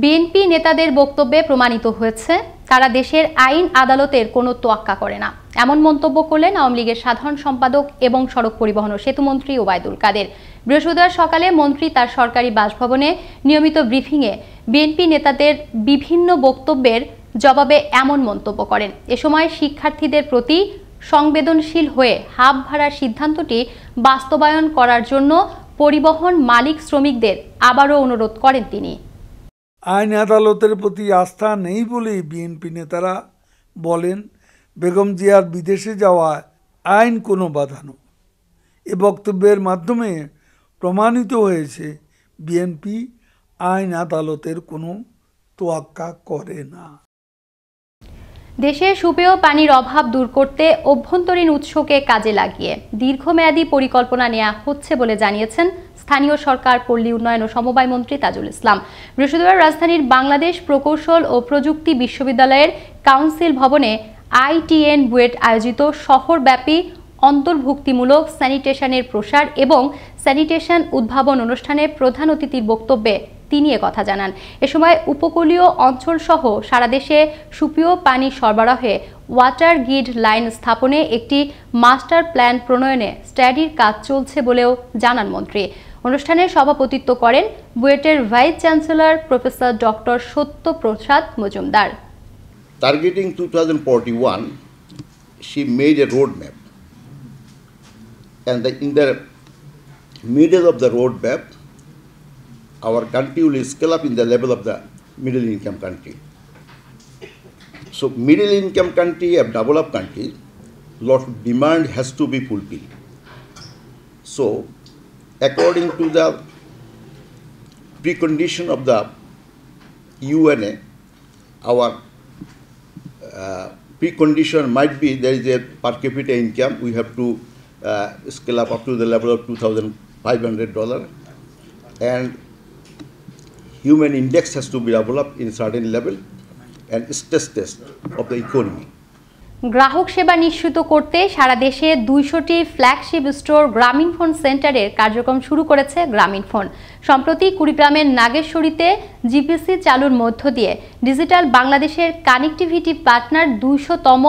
BNP নেতাদের বক্তব্যে প্রমাণিত হয়েছে তারা দেশের আইন আদালতের কোনো তোয়াক্কা করে না, এমন মন্তব্য করলেন আওয়ামী লীগের সাধারণ সম্পাদক এবং সড়ক পরিবহন ও সেতুমন্ত্রী ওবায়দুল কাদের। বৃহস্পতিবার সকালে মন্ত্রী তার সরকারি বাসভবনে নিয়মিত ব্রিফিংয়ে বিএনপি নেতাদের বিভিন্ন বক্তব্যের জবাবে এমন মন্তব্য করেন। এ সময় শিক্ষার্থীদের প্রতি সংবেদনশীল হয়ে হাব ভাড়ার সিদ্ধান্তটি বাস্তবায়ন করার জন্য পরিবহন মালিক শ্রমিকদের আবারও অনুরোধ করেন তিনি। আইন আদালতের প্রতি আস্থা নেই বলেই বিএনপি নেতারা বলেন বেগম জিয়ার বিদেশে যাওয়ায় আইন কোনো বাধা নয়। এ বক্তব্যের মাধ্যমে প্রমাণিত হয়েছে বিএনপি আইন আদালতের কোনো তোয়াক্কা করে না। দেশে সুপেয় পানির অভাব দূর করতে অভ্যন্তরীণ উৎসকে কাজে লাগিয়ে দীর্ঘমেয়াদী পরিকল্পনা নেওয়া হচ্ছে বলে জানিয়েছেন স্থানীয় সরকার, পল্লী উন্নয়ন ও সমবায় মন্ত্রী তাজুল ইসলাম। বৃহস্পতিবার রাজধানীর বাংলাদেশ প্রকৌশল ও প্রযুক্তি বিশ্ববিদ্যালয়ের কাউন্সিল ভবনে ITN বুয়েট আয়োজিত শহরব্যাপী অন্তর্ভুক্তিমূলক স্যানিটেশনের প্রসার এবং স্যানিটেশন উদ্ভাবন অনুষ্ঠানে প্রধান অতিথির বক্তব্যে তিনি কথা জানান। এ সময় উপকূলীয় অঞ্চল সহ সারা দেশে সুপেয় পানি সরবরাহে ওয়াটার গ্রিড লাইন স্থাপনে একটি মাস্টার প্ল্যান প্রণয়নে স্টাডির কাজ চলছে বলেও জানান মন্ত্রী। অনুষ্ঠানে সভাপতিত্ব করেন বুয়েটের vice chancellor professor doctor Satyaprasad Majumdar. Targeting 2041, she made a roadmap, and in the middle of the roadmap, our country will scale up in the level of the middle income country. So middle income country, a developed country, lot of demand has to be fulfilled. So according to the precondition of the UNA, our precondition might be there is a per capita income. We have to scale up to the level of $2,500, and human index has to be developed in certain level, and stress test of the economy. গ্রাহক সেবা নিশ্চিত করতে সারা দেশে 200টি flagship store Grameenphone সেন্টারের কার্যক্রম শুরু করেছে গ্রামীণফোন। সম্প্রতি কুড়িগ্রামের নাগেশ্বরীতে জিপিসি চালুর মধ্য দিয়ে ডিজিটাল বাংলাদেশের কানেক্টিভিটি পার্টনার 200তম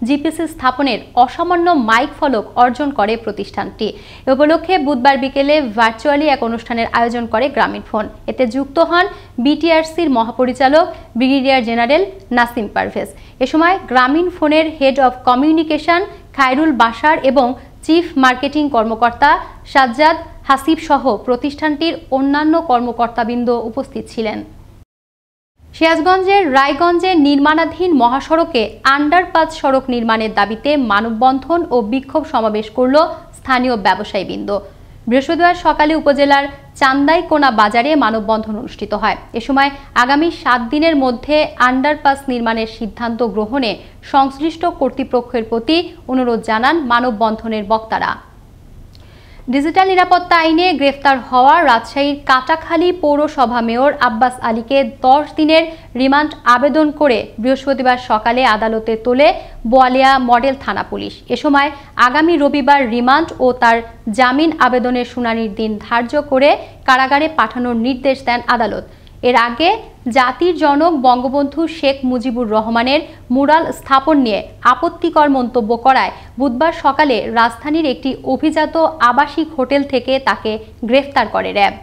জিপিসি স্থাপনের অসামান্য মাইল ফলক অর্জন করে প্রতিষ্ঠানটি। এ উপলক্ষে বুধবার বিকেলে ভার্চুয়ালি এক অনুষ্ঠানের আয়োজন করে গ্রামীণফোন। এতে যুক্ত হন বিটিআরসির মহাপরিচালক ব্রিগেডিয়ার জেনারেল নাসিম পারভেজ। এ সময় গ্রামীণফোনের head of communication Khairul Bashar এবং চিফ মার্কেটিং কর্মকর্তা সাজ্জাদ হাসিব সহ প্রতিষ্ঠানটির অন্যান্য কর্মকর্তাবৃন্দ উপস্থিত ছিলেন। সিরাজগঞ্জের রায়গঞ্জে নির্মাণাধীন মহাসড়কে আন্ডারপাস সড়ক নির্মাণের দাবিতে মানববন্ধন ও বিক্ষোভ সমাবেশ করল স্থানীয় ব্যবসায়ীবৃন্দ। বৃহস্পতিবার সকালে উপজেলার চান্দাইকোনা বাজারে মানববন্ধন অনুষ্ঠিত হয়। এ সময় আগামী 7 দিনের মধ্যে আন্ডারপাস নির্মাণের সিদ্ধান্ত গ্রহণে সংশ্লিষ্ট কর্তৃপক্ষের প্রতি অনুরোধ জানান মানববন্ধনের বক্তারা। ডিজিটাল নিরাপত্তা আইনে গ্রেফতার হওয়া রাজশাহীর কাটাখালী পৌরসভা মেয়র আব্বাস আলীকে 10 দিনের রিমান্ড আবেদন করে বৃহস্পতিবার সকালে আদালতে তোলে বোয়ালিয়া মডেল থানা পুলিশ। এ সময় আগামী রবিবার রিমান্ড ও তার জামিন আবেদনের শুনানির দিন ধার্য করে কারাগারে পাঠানোর নির্দেশ দেন আদালত। এর আগে জাতির জনক বঙ্গবন্ধু শেখ মুজিবুর রহমানের মুরাল স্থাপন নিয়ে আপত্তিকর মন্তব্য করায় বুধবার সকালে রাজধানীর একটি অভিজাত আবাসিক হোটেল থেকে তাকে গ্রেফতার করে র্যাব।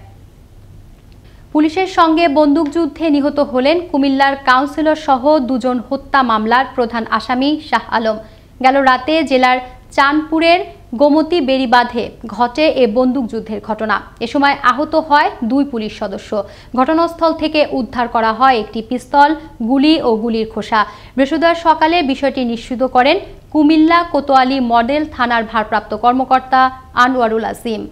পুলিশের সঙ্গে বন্দুকযুদ্ধে নিহত হলেন কুমিল্লার কাউন্সিলর সহ 2 জন হত্যা মামলার প্রধান আসামি শাহ আলম। গেল রাতে জেলার চাঁদপুরের গোমতী বেড়িবাঁধে ঘটে এ বন্দুকযুদ্ধের ঘটনা। এ সময় আহত হয় 2 পুলিশ সদস্য। ঘটনাস্থল থেকে উদ্ধার করা হয় একটি পিস্তল, গুলি ও গুলির খোসা। বৃহস্পতিবার সকালে বিষয়টি নিশ্চিত করেন কুমিল্লা কোতোয়ালি মডেল থানার ভারপ্রাপ্ত কর্মকর্তা আনোয়ারুল আজিম।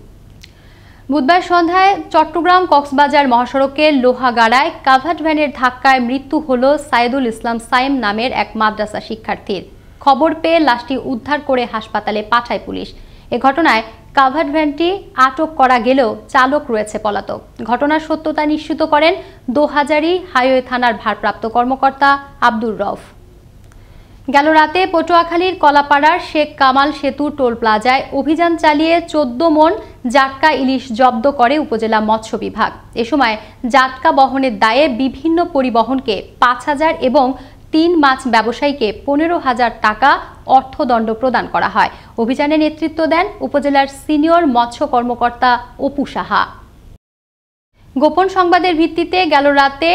বুধবার সন্ধ্যায় চট্টগ্রাম কক্সবাজার মহাসড়কে লোহাগাড়ায় কাভার্ড ভ্যানের ধাক্কায় মৃত্যু হল সাইদুল ইসলাম সাইম নামের এক মাদ্রাসা শিক্ষার্থীর। খবর পেয়ে লাশটি উদ্ধার করে হাসপাতালে পাঠায় পুলিশ। এ ঘটনায় কাভার্ড ভ্যানটি আটক করা গেলেও চালক রয়েছে পলাতক। ঘটনার সত্যতা নিশ্চিত করেন দোহাজারী হাইওয়ে থানার ভারপ্রাপ্ত কর্মকর্তা আব্দুর রউফ। গেল রাতে পটুয়াখালীর কলাপাড়ার শেখ কামাল সেতু টোল প্লাজায় অভিযান চালিয়ে 14 মণ জাটকা ইলিশ জব্দ করে উপজেলা মৎস্য বিভাগ। এ সময় জাটকা বহনের দায়ে বিভিন্ন পরিবহনকে 5,000 এবং 3 মাছ ব্যবসায়ীকে 15,000 টাকা অর্থদণ্ড প্রদান করা হয়। অভিযানে নেতৃত্ব দেন উপজেলার সিনিয়র মৎস্য কর্মকর্তা অপু সাহা। গোপন সংবাদের ভিত্তিতে গেল রাতে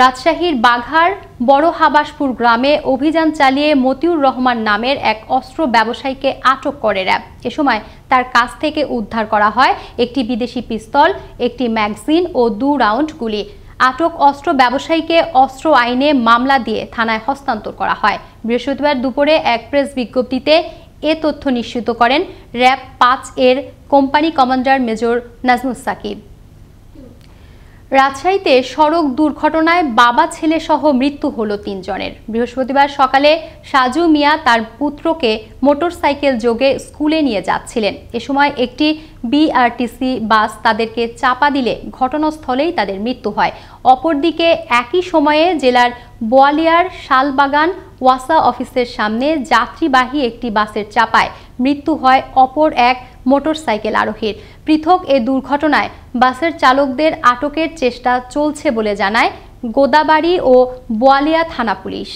রাজশাহীর বাঘার বড় হাবাসপুর গ্রামে অভিযান চালিয়ে মতিউর রহমান নামের এক অস্ত্র ব্যবসায়ীকে আটক করে র্যাব। এ সময় তার কাছ থেকে উদ্ধার করা হয় একটি বিদেশি পিস্তল, একটি ম্যাগাজিন ও 2 রাউন্ড গুলি। আটক অস্ত্র ব্যবসায়ীকে অস্ত্র আইনে মামলা দিয়ে থানায় হস্তান্তর করা হয়। বৃহস্পতিবার দুপুরে এক প্রেস বিজ্ঞপ্তিতে এ তথ্য নিশ্চিত করেন র্যাব 5 এর company commander major Nazmus Sakib. রাজশাহীতে সড়ক দুর্ঘটনায় বাবা ছেলে সহ মৃত্যু হলো 3 জনের। বৃহস্পতিবার সকালে সাজু মিয়া তার পুত্রকে মোটরসাইকেল যোগে স্কুলে নিয়ে যাচ্ছিলেন। এ সময় একটি বিআরটিসি বাস তাদেরকে চাপা দিলে ঘটনাস্থলেই তাদের মৃত্যু হয়। অপরদিকে একই সময়ে জেলার বোয়ালিয়ার শালবাগান ওয়াসা অফিসের সামনে যাত্রীবাহী একটি বাসের চাপায় মৃত্যু হয় অপর এক মোটরসাইকেল আরোহীর। পৃথক এ দুর্ঘটনায় বাসের চালকদের আটকের চেষ্টা চলছে বলে জানায় গোদাবাড়ি ও বোয়ালিয়া থানা পুলিশ।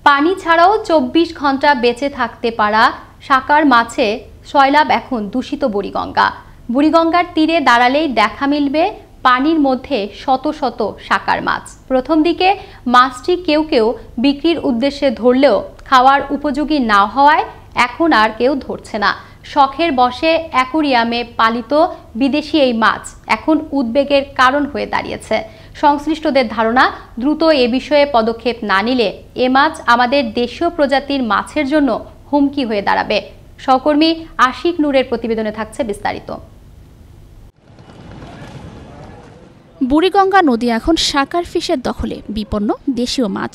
পানি ছাড়াও 24 ঘন্টা বেঁচে থাকতে পারা সাকার মাছে সয়লাব এখন দূষিত বুড়িগঙ্গা। বুড়িগঙ্গার তীরে দাঁড়ালেই দেখা মিলবে পানির মধ্যে শত শত সাকার মাছ। প্রথম দিকে মাছটি কেউ কেউ বিক্রির উদ্দেশ্যে ধরলেও খাওয়ার উপযোগী না হওয়ায় এখন আর কেউ ধরছে না। শখের বশে অ্যাকোরিয়ামে পালিত বিদেশি এই মাছ এখন উদ্বেগের কারণ হয়ে দাঁড়িয়েছে। সংশ্লিষ্টদের ধারণা, দ্রুত এ বিষয়ে পদক্ষেপ না নিলে এ মাছ আমাদের দেশীয় প্রজাতির মাছের জন্য হুমকি হয়ে দাঁড়াবে। সহকর্মী আশিক নূরের প্রতিবেদনে থাকছে বিস্তারিত। বুড়িগঙ্গা নদী এখন সাকার ফিশের দখলে, বিপন্ন দেশীয় মাছ।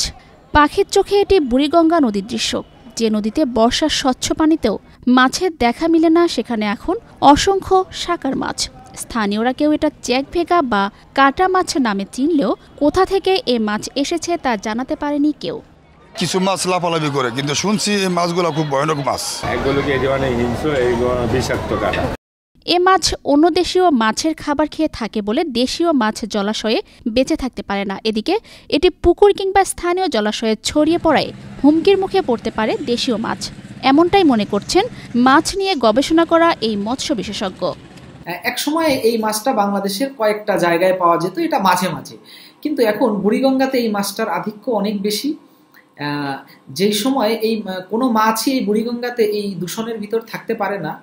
পাখির চোখে এটি বুড়িগঙ্গা নদীর দৃশ্য। যে নদীতে বর্ষার স্বচ্ছ পানিতেও মাছের দেখা মিলে না, সেখানে এখন অসংখ্য সাকার মাছ। স্থানীয়রা কেউ এটা চেকভেগা বা কাটা মাছ নামে চিনলেও কোথা থেকে এ মাছ এসেছে তা জানাতে পারেনি কেউ। কিছু মাছ লাফালাফি করে, কিন্তু শুনছি এই মাছগুলো খুব ভয়ানক মাছ। এ মাছ অন্য দেশীয় মাছের খাবার খেয়ে থাকে বলে দেশীয় মাছ জলাশয়ে বেঁচে থাকতে পারে না। এদিকে এটি পুকুর কিংবা স্থানীয় জলাশয়ে ছড়িয়ে পড়ায় হুমকির মুখে পড়তে পারে দেশীয় মাছ, এমনটাই মনে করছেন মাছ নিয়ে গবেষণা করা এই মৎস্য বিশেষজ্ঞ। এক সময় এই মাছটা বাংলাদেশের কয়েকটা জায়গায় পাওয়া যেত, এটা মাঝে মাঝে, কিন্তু এখন বুড়িগঙ্গাতে এই মাছটার আধিক্য অনেক বেশি। যেই সময় এই কোনো মাছই এই বুড়িগঙ্গাতে এই দূষণের ভিতর থাকতে পারে না,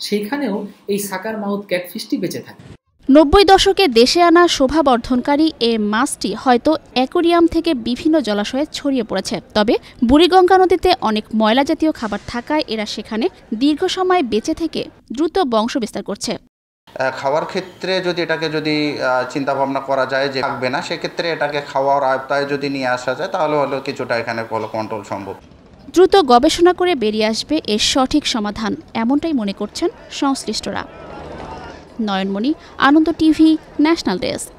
সেইখানেও এই সাকার মাউথ ক্যাটফিশটি বেঁচে থাকে। 90 দশকে দেশে আনা শোভাবর্ধনকারী এ মাছটি হয়তো অ্যাকোরিয়াম থেকে বিভিন্ন জলাশয়ে ছড়িয়ে পড়েছে। তবে বুড়িগঙ্গা নদীতে অনেক ময়লা জাতীয় খাবার থাকায় এরা সেখানে দীর্ঘ সময় বেঁচে থেকে দ্রুত বংশ বিস্তার করছে। খাওয়ার ক্ষেত্রে যদি এটাকে চিন্তা ভাবনা করা যায় যে থাকবে না, সেক্ষেত্রে এটাকে খাওয়ার আয়ত্তায় যদি নিয়ে আসা যায় তাহলে হলো কিছুটা এখানে কন্ট্রোল সম্ভব। দ্রুত গবেষণা করে বেরিয়ে আসবে এর সঠিক সমাধান, এমনটাই মনে করছেন সংশ্লিষ্টরা। নয়নমণি, আনন্দ টিভি, ন্যাশনাল ডেস্ক।